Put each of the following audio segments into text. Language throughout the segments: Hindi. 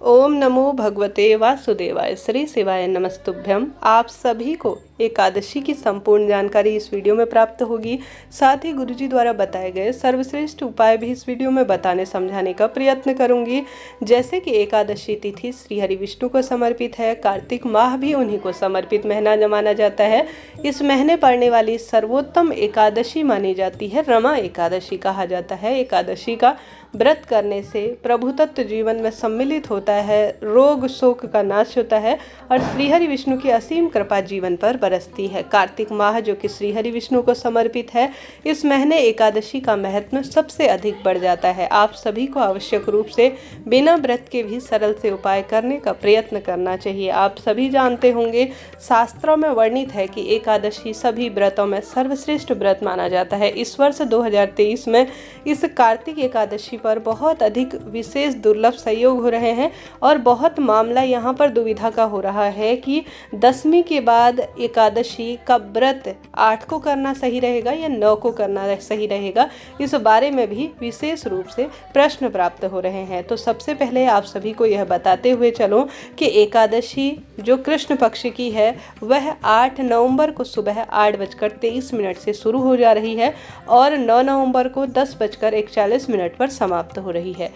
ओम नमो भगवते वासुदेवाय। श्री शिवाय नमस्तुभ्यम। आप सभी को एकादशी की संपूर्ण जानकारी इस वीडियो में प्राप्त होगी। साथ ही गुरुजी द्वारा बताए गए सर्वश्रेष्ठ उपाय भी इस वीडियो में बताने समझाने का प्रयत्न करूंगी। जैसे कि एकादशी तिथि श्री हरि विष्णु को समर्पित है, कार्तिक माह भी उन्हीं को समर्पित महीना माना जाता है। इस महीने पड़ने वाली सर्वोत्तम एकादशी मानी जाती है, रमा एकादशी कहा जाता है। एकादशी का व्रत करने से प्रभु तत्व जीवन में सम्मिलित होता है, रोग शोक का नाश होता है और श्रीहरि विष्णु की असीम कृपा जीवन पर बरसती है। कार्तिक माह जो कि श्रीहरि विष्णु को समर्पित है, इस महीने एकादशी का महत्व सबसे अधिक बढ़ जाता है। आप सभी को आवश्यक रूप से बिना व्रत के भी सरल से उपाय करने का प्रयत्न करना चाहिए। आप सभी जानते होंगे, शास्त्रों में वर्णित है कि एकादशी सभी व्रतों में सर्वश्रेष्ठ व्रत माना जाता है। इस वर्ष 2023 में इस कार्तिक एकादशी पर बहुत अधिक विशेष दुर्लभ संयोग हो रहे हैं और बहुत मामला यहाँ पर दुविधा का हो रहा है कि दशमी के बाद एकादशी का व्रत 8 को करना सही रहेगा या 9 को करना सही रहेगा। इस बारे में भी विशेष रूप से प्रश्न प्राप्त हो रहे हैं। तो सबसे पहले आप सभी को यह बताते हुए चलो कि एकादशी जो कृष्ण पक्ष की है वह 8 नवंबर को सुबह 8:23 से शुरू हो जा रही है और 9 नवंबर को 10:41 पर समाप्त हो रही है।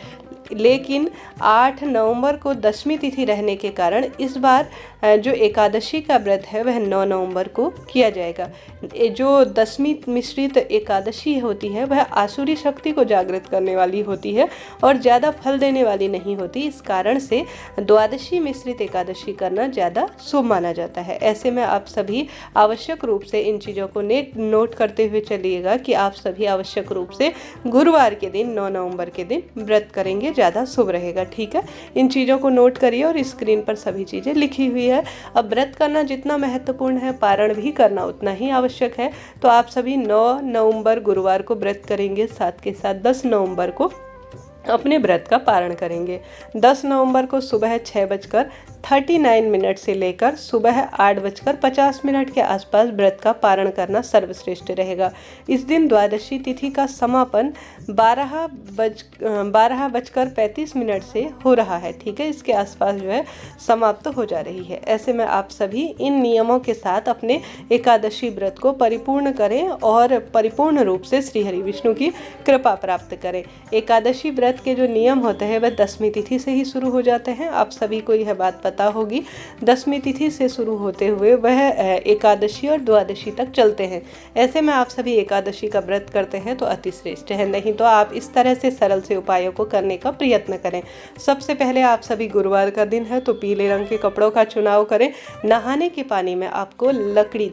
लेकिन 8 नवंबर को दशमी तिथि रहने के कारण इस बार जो एकादशी का व्रत है वह 9 नवंबर को किया जाएगा। जो दशमी मिश्रित एकादशी होती है वह आसुरी शक्ति को जागृत करने वाली होती है और ज़्यादा फल देने वाली नहीं होती। इस कारण से द्वादशी मिश्रित एकादशी करना ज़्यादा शुभ माना जाता है। ऐसे में आप सभी आवश्यक रूप से इन चीज़ों को नोट करते हुए चलिएगा कि आप सभी आवश्यक रूप से गुरुवार के दिन 9 नवंबर के दिन व्रत करेंगे, ज़्यादा शुभ रहेगा। ठीक है, इन चीज़ों को नोट करिए और स्क्रीन पर सभी चीज़ें लिखी हुई है। अब व्रत करना जितना महत्वपूर्ण है, पारण भी करना उतना ही आवश्यक है। तो आप सभी 9 नवंबर गुरुवार को व्रत करेंगे, साथ के साथ 10 नवंबर को अपने व्रत का पारण करेंगे। 10 नवंबर को सुबह 6:39 से लेकर सुबह 8:50 के आसपास व्रत का पारण करना सर्वश्रेष्ठ रहेगा। इस दिन द्वादशी तिथि का समापन 12:35 से हो रहा है। ठीक है, इसके आसपास जो है समाप्त हो जा रही है। ऐसे में आप सभी इन नियमों के साथ अपने एकादशी व्रत को परिपूर्ण करें और परिपूर्ण रूप से श्री हरि विष्णु की कृपा प्राप्त करें। एकादशी व्रत के जो नियम होते हैं वह दशमी तिथि से ही शुरू हो जाते हैं। आप सभी को यह बात पता होगी, दशमी तिथि से शुरू होते हुए वह एकादशी और द्वादशी तक चलते हैं। ऐसे में आप सभी एकादशी का व्रत करते हैं तो अति श्रेष्ठ है, नहीं तो आप इस तरह से सरल से उपायों को करने का प्रयत्न करें। सबसे पहले आप सभी गुरुवार का दिन है तो पीले रंग के कपड़ों का चुनाव करें। नहाने के पानी में आपको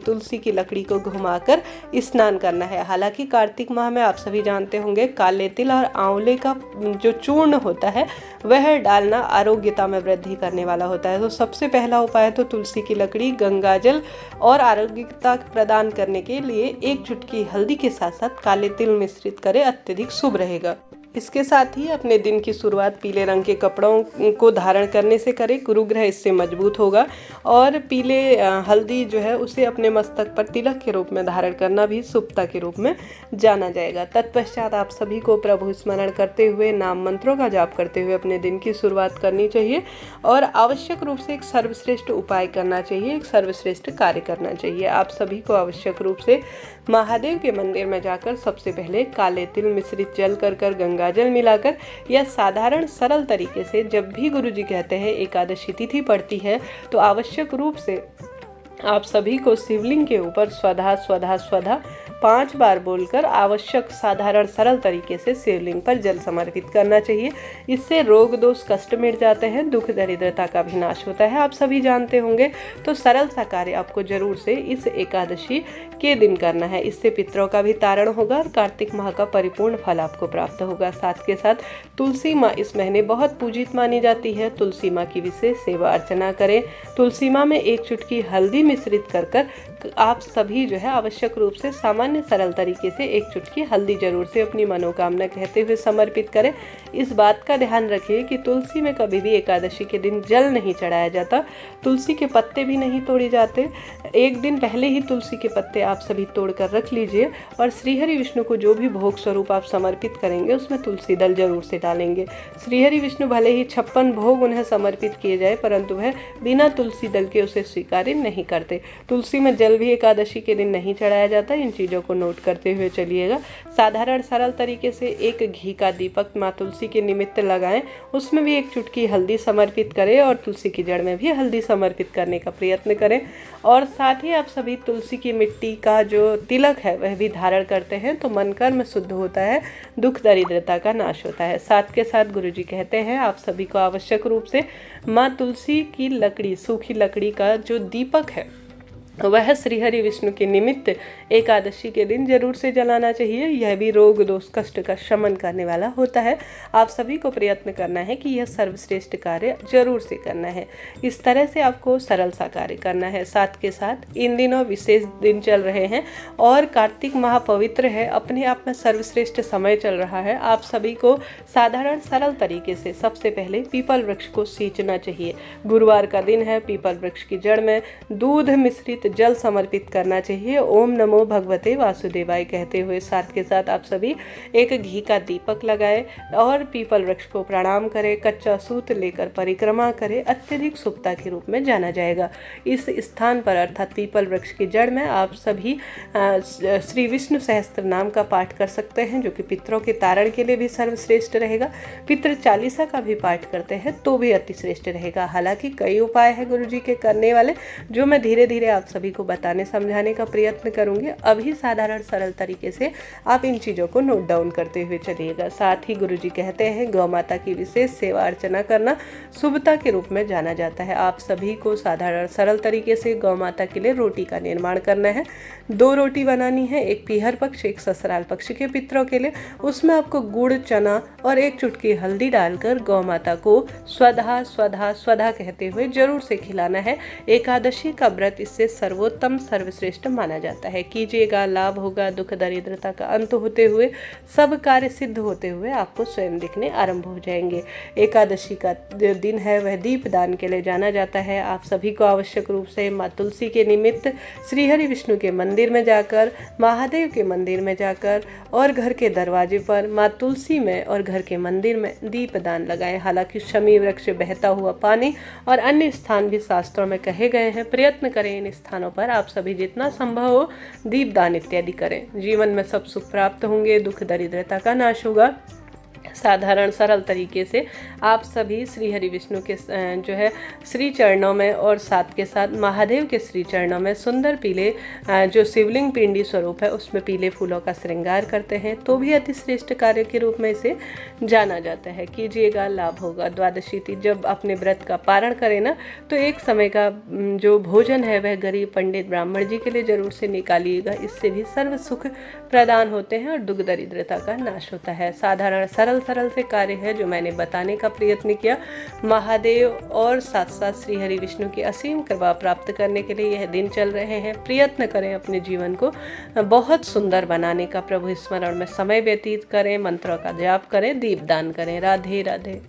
तुलसी की लकड़ी को घुमाकर स्नान करना है। हालांकि कार्तिक माह में आप सभी जानते होंगे काले तिल और आंवले का जो चूर्ण होता है वह डालना आरोग्यता में वृद्धि करने वाला होता है। तो सबसे पहला उपाय तो तुलसी की लकड़ी, गंगाजल और आरोग्यता प्रदान करने के लिए 1 चुटकी हल्दी के साथ साथ काले तिल मिश्रित करें, अत्यधिक शुभ रहेगा। इसके साथ ही अपने दिन की शुरुआत पीले रंग के कपड़ों को धारण करने से करें, गुरुग्रह इससे मजबूत होगा। और पीले हल्दी जो है उसे अपने मस्तक पर तिलक के रूप में धारण करना भी शुभता के रूप में जाना जाएगा। तत्पश्चात आप सभी को प्रभु स्मरण करते हुए, नाम मंत्रों का जाप करते हुए अपने दिन की शुरुआत करनी चाहिए और आवश्यक रूप से एक सर्वश्रेष्ठ उपाय करना चाहिए, एक सर्वश्रेष्ठ कार्य करना चाहिए। आप सभी को आवश्यक रूप से महादेव के मंदिर में जाकर सबसे पहले काले तिल मिश्रित जल कर गंगाजल मिलाकर या साधारण सरल तरीके से जब भी गुरुजी कहते हैं एकादशी तिथि पड़ती है तो आवश्यक रूप से आप सभी को शिवलिंग के ऊपर स्वधा स्वधा स्वधा 5 बार बोलकर आवश्यक साधारण सरल तरीके से शिवलिंग पर जल समर्पित करना चाहिए। इससे रोग दोष कष्ट मिट जाते हैं, दुख दरिद्रता का भी नाश होता है। आप सभी जानते होंगे, तो सरल सा कार्य आपको जरूर से इस एकादशी के दिन करना है। इससे पितरों का भी तारण होगा और कार्तिक माह का परिपूर्ण फल आपको प्राप्त होगा। साथ के साथ तुलसी माँ इस महीने बहुत पूजित मानी जाती है। तुलसी माँ की विशेष सेवा अर्चना करें। तुलसी माँ में 1 चुटकी हल्दी मिश्रित कर आप सभी जो है आवश्यक रूप से सामान्य सरल तरीके से 1 चुटकी हल्दी जरूर से अपनी मनोकामना कहते हुए समर्पित करें। इस बात का ध्यान रखिए कि तुलसी में कभी भी एकादशी के दिन जल नहीं चढ़ाया जाता, तुलसी के पत्ते भी नहीं तोड़े जाते। एक दिन पहले ही तुलसी के पत्ते आप सभी तोड़कर रख लीजिए और श्रीहरि विष्णु को जो भी भोग स्वरूप आप समर्पित करेंगे उसमें तुलसी दल जरूर से डालेंगे। श्रीहरि विष्णु भले ही 56 भोग उन्हें समर्पित किए जाए, परंतु वह बिना तुलसी दल के उसे स्वीकार नहीं करते। तुलसी में जल भी एकादशी के दिन नहीं चढ़ाया जाता। इन चीज़ों को नोट करते हुए चलिएगा। साधारण सरल तरीके से एक घी का दीपक माँ तुलसी के निमित्त लगाएं, उसमें भी एक चुटकी हल्दी समर्पित करें और तुलसी की जड़ में भी हल्दी समर्पित करने का प्रयत्न करें। और साथ ही आप सभी तुलसी की मिट्टी का जो तिलक है वह भी धारण करते हैं तो मन कर्म शुद्ध होता है, दुख दरिद्रता का नाश होता है। साथ के साथ गुरुजी कहते हैं आप सभी को आवश्यक रूप से माँ तुलसी की लकड़ी, सूखी लकड़ी का जो दीपक है वह श्रीहरि विष्णु के निमित्त एकादशी के दिन जरूर से जलाना चाहिए। यह भी रोग दोष कष्ट का शमन करने वाला होता है। आप सभी को प्रयत्न करना है कि यह सर्वश्रेष्ठ कार्य जरूर से करना है। इस तरह से आपको सरल सा कार्य करना है। साथ के साथ इन दिनों विशेष दिन चल रहे हैं और कार्तिक माह पवित्र है, अपने आप में सर्वश्रेष्ठ समय चल रहा है। आप सभी को साधारण सरल तरीके से सबसे पहले पीपल वृक्ष को सींचना चाहिए। गुरुवार का दिन है, पीपल वृक्ष की जड़ में दूध मिश्रित जल समर्पित करना चाहिए। ओम नमो भगवते वासुदेवाय कहते हुए साथ के साथ आप सभी एक घी का दीपक लगाएं और पीपल वृक्ष को प्रणाम करें। कच्चा सूत लेकर परिक्रमा करें, अत्यधिक शुभता के रूप में जाना जाएगा। इस स्थान पर अर्थात पीपल वृक्ष की जड़ में आप सभी श्री विष्णु सहस्त्र नाम का पाठ कर सकते हैं, जो कि पितरों के तारण के लिए भी सर्वश्रेष्ठ रहेगा। पितृ चालीसा का भी पाठ करते हैं तो भी अति श्रेष्ठ रहेगा। हालांकि कई उपाय है गुरु जी के करने वाले, जो मैं धीरे धीरे आप सभी को बताने समझाने का प्रयत्न करूंगी। अभी साधारण सरल तरीके से आप इन चीज़ों को नोट डाउन करते हुए चलिएगा। साथ ही गुरुजी कहते हैं गौ माता की विशेष सेवा अर्चना करना शुभता के रूप में जाना जाता है। आप सभी को साधारण सरल तरीके से गौ माता के लिए रोटी का निर्माण करना है। 2 रोटी बनानी है, एक पीहर पक्ष एक ससुराल पक्ष के पितरों के लिए। उसमें आपको गुड़, चना और एक चुटकी हल्दी डालकर गौ माता को स्वधा स्वधा स्वधा कहते हुए जरूर से खिलाना है। एकादशी का व्रत इससे सर्वोत्तम सर्वश्रेष्ठ माना जाता है। कीजिएगा, लाभ होगा। दुख दरिद्रता का अंत होते हुए सब कार्य सिद्ध होते हुए आपको स्वयं दिखने आरंभ हो जाएंगे। एकादशी का दिन है वह दीप दान के लिए जाना जाता है। आप सभी को आवश्यक रूप से माँ तुलसी के निमित्त श्रीहरि विष्णु के मंदिर में जाकर, महादेव के मंदिर में जाकर और घर के दरवाजे पर माँ तुलसी में और घर के मंदिर में दीप दान लगाएं। हालांकि शमी वृक्ष, बहता हुआ पानी और अन्य स्थान भी शास्त्रों में कहे गए हैं। प्रयत्न करें इन स्थानों पर आप सभी जितना संभव हो दीपदान इत्यादि करें। जीवन में सब सुख प्राप्त होंगे, दुख दरिद्रता का नाश होगा। साधारण सरल तरीके से आप सभी श्री हरि विष्णु के जो है श्री चरणों में और साथ के साथ महादेव के श्री चरणों में सुंदर पीले जो शिवलिंग पिंडी स्वरूप है उसमें पीले फूलों का श्रृंगार करते हैं तो भी अति श्रेष्ठ कार्य के रूप में इसे जाना जाता है। कीजिएगा, लाभ होगा। द्वादशी तिथि जब अपने व्रत का पारण करें ना तो एक समय का जो भोजन है वह गरीब पंडित ब्राह्मण जी के लिए जरूर से निकालिएगा। इससे भी सर्व सुख प्रदान होते हैं और दुख दरिद्रता का नाश होता है। साधारण सरल से कार्य है जो मैंने बताने का प्रयत्न किया। महादेव और साथ साथ श्री हरि विष्णु की असीम कृपा प्राप्त करने के लिए यह दिन चल रहे हैं। प्रयत्न करें अपने जीवन को बहुत सुंदर बनाने का। प्रभु स्मरण में समय व्यतीत करें, मंत्रों का जाप करें, दीपदान करें। राधे राधे।